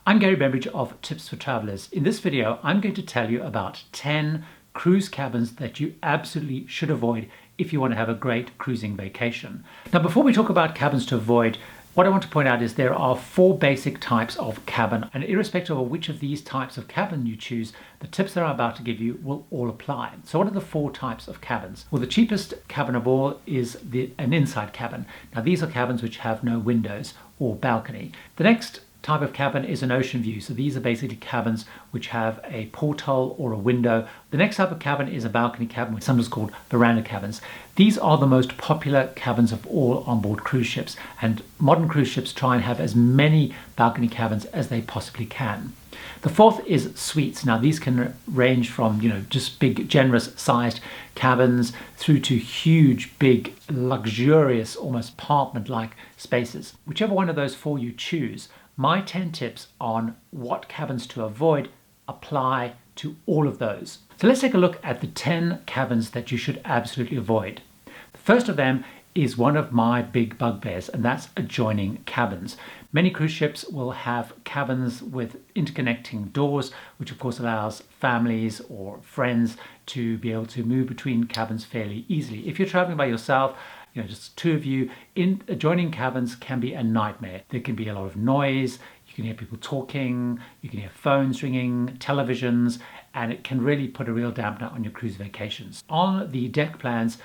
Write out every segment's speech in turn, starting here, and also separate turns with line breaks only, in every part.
I'm Gary Bembridge of Tips for Travelers. In this video, I'm going to tell you about 10 cruise cabins that you absolutely should avoid if you want to have a great cruising vacation. Now, before we talk about cabins to avoid, what I want to point out is there are 4 basic types of cabin, and irrespective of which of these types of cabin you choose, the tips that I'm about to give you will all apply. So what are the 4 types of cabins? Well, the cheapest cabin of all is an inside cabin. Now, these are cabins which have no windows or balcony. The next type of cabin is an ocean view. So these are basically cabins which have a porthole or a window. The next type of cabin is a balcony cabin, which sometimes called veranda cabins. These are the most popular cabins of all on board cruise ships, and modern cruise ships try and have as many balcony cabins as they possibly can. The fourth is suites. Now these can range from, just big, generous sized cabins through to huge, big, luxurious, almost apartment-like spaces. Whichever one of those 4 you choose, my 10 tips on what cabins to avoid apply to all of those. So let's take a look at the 10 cabins that you should absolutely avoid. The first of them is one of my big bugbears, and that's adjoining cabins. Many cruise ships will have cabins with interconnecting doors, which of course allows families or friends to be able to move between cabins fairly easily. If you're traveling by yourself, just 2 of you, in adjoining cabins can be a nightmare. There can be a lot of noise, you can hear people talking, you can hear phones ringing, televisions, and it can really put a real dampener on your cruise vacations. On the deck plans,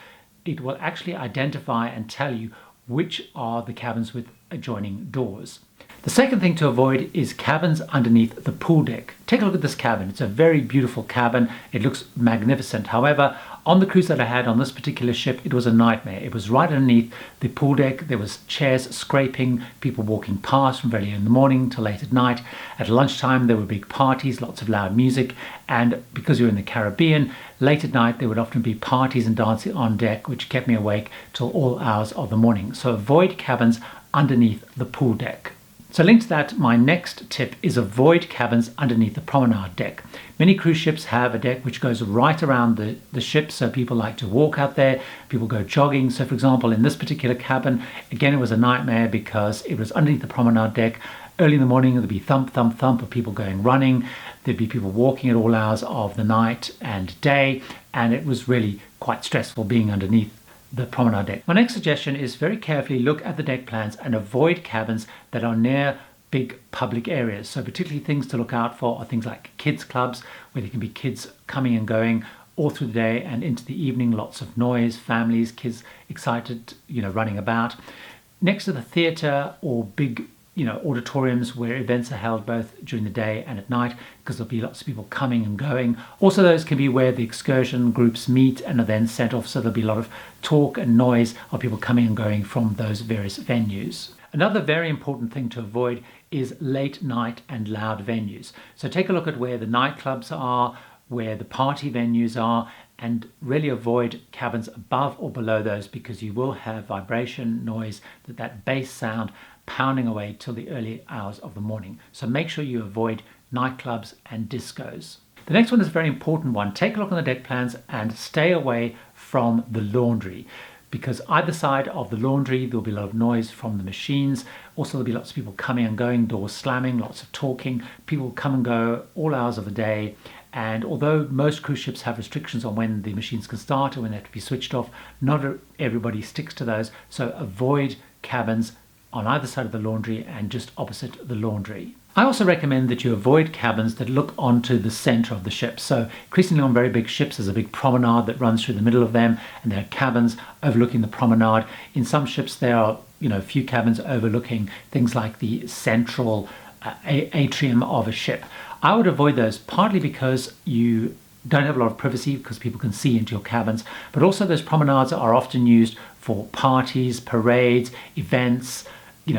it will actually identify and tell you which are the cabins with adjoining doors. The second thing to avoid is cabins underneath the pool deck. Take a look at this cabin. It's a very beautiful cabin. It looks magnificent. However, on the cruise that I had on this particular ship, it was a nightmare. It was right underneath the pool deck. There was chairs scraping, people walking past from very early in the morning till late at night. At lunchtime, there were big parties, lots of loud music. And because you're in the Caribbean, late at night, there would often be parties and dancing on deck, which kept me awake till all hours of the morning. So avoid cabins underneath the pool deck. So linked to that, my next tip is avoid cabins underneath the promenade deck. Many cruise ships have a deck which goes right around the ship, so people like to walk out there, people go jogging. So for example, in this particular cabin, again, it was a nightmare because it was underneath the promenade deck. Early in the morning, there'd be thump, thump, thump of people going running. There'd be people walking at all hours of the night and day, and it was really quite stressful being underneath the promenade deck. My next suggestion is very carefully look at the deck plans and avoid cabins that are near big public areas. So particularly things to look out for are things like kids clubs, where there can be kids coming and going all through the day and into the evening, lots of noise, families, kids excited, running about. Next to the theatre or big auditoriums where events are held both during the day and at night, because there'll be lots of people coming and going. Also, those can be where the excursion groups meet and are then sent off, so there'll be a lot of talk and noise of people coming and going from those various venues. Another very important thing to avoid is late night and loud venues. So take a look at where the nightclubs are, where the party venues are, and really avoid cabins above or below those, because you will have vibration, noise, that bass sound pounding away till the early hours of the morning. So make sure you avoid nightclubs and discos. The next one is a very important one. Take a look on the deck plans and stay away from the laundry, because either side of the laundry there'll be a lot of noise from the machines. Also, there'll be lots of people coming and going, doors slamming, lots of talking. People come and go all hours of the day. And although most cruise ships have restrictions on when the machines can start and when they have to be switched off, not everybody sticks to those. So avoid cabins on either side of the laundry and just opposite the laundry. I also recommend that you avoid cabins that look onto the center of the ship. So increasingly on very big ships, there's a big promenade that runs through the middle of them, and there are cabins overlooking the promenade. In some ships, there are a few cabins overlooking things like the central atrium of a ship. I would avoid those, partly because you don't have a lot of privacy because people can see into your cabins, but also those promenades are often used for parties, parades, events,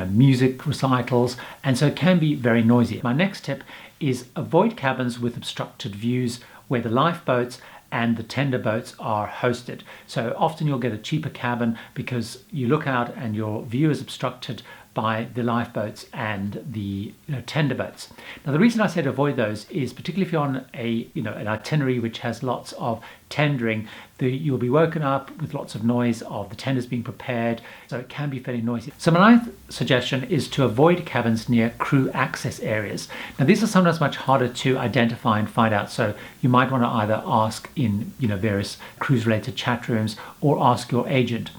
music recitals, and so it can be very noisy. My next tip is avoid cabins with obstructed views where the lifeboats and the tender boats are hosted. So often you'll get a cheaper cabin because you look out and your view is obstructed by the lifeboats and the tender boats. Now the reason I said avoid those is particularly if you're on an itinerary which has lots of tendering, you'll be woken up with lots of noise of the tenders being prepared, so it can be fairly noisy. So my ninth suggestion is to avoid cabins near crew access areas. Now these are sometimes much harder to identify and find out, so you might want to either ask in various cruise related chat rooms or ask your agent.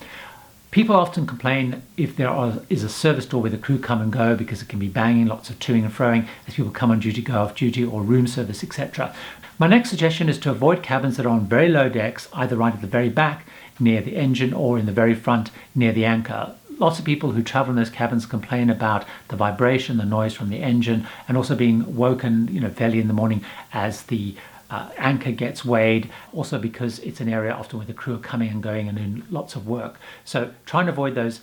People often complain if there is a service door where the crew come and go, because it can be banging, lots of toing and froing as people come on duty, go off duty, or room service, etc. My next suggestion is to avoid cabins that are on very low decks, either right at the very back near the engine or in the very front near the anchor. Lots of people who travel in those cabins complain about the vibration, the noise from the engine, and also being woken fairly in the morning as the anchor gets weighed, also because it's an area often where the crew are coming and going and doing lots of work. So try and avoid those.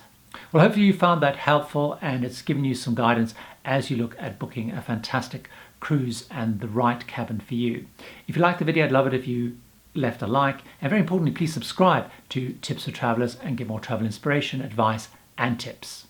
Well, hopefully you found that helpful and it's given you some guidance as you look at booking a fantastic cruise and the right cabin for you. If you liked the video, I'd love it if you left a like, and very importantly, please subscribe to Tips for Travelers and get more travel inspiration, advice and tips.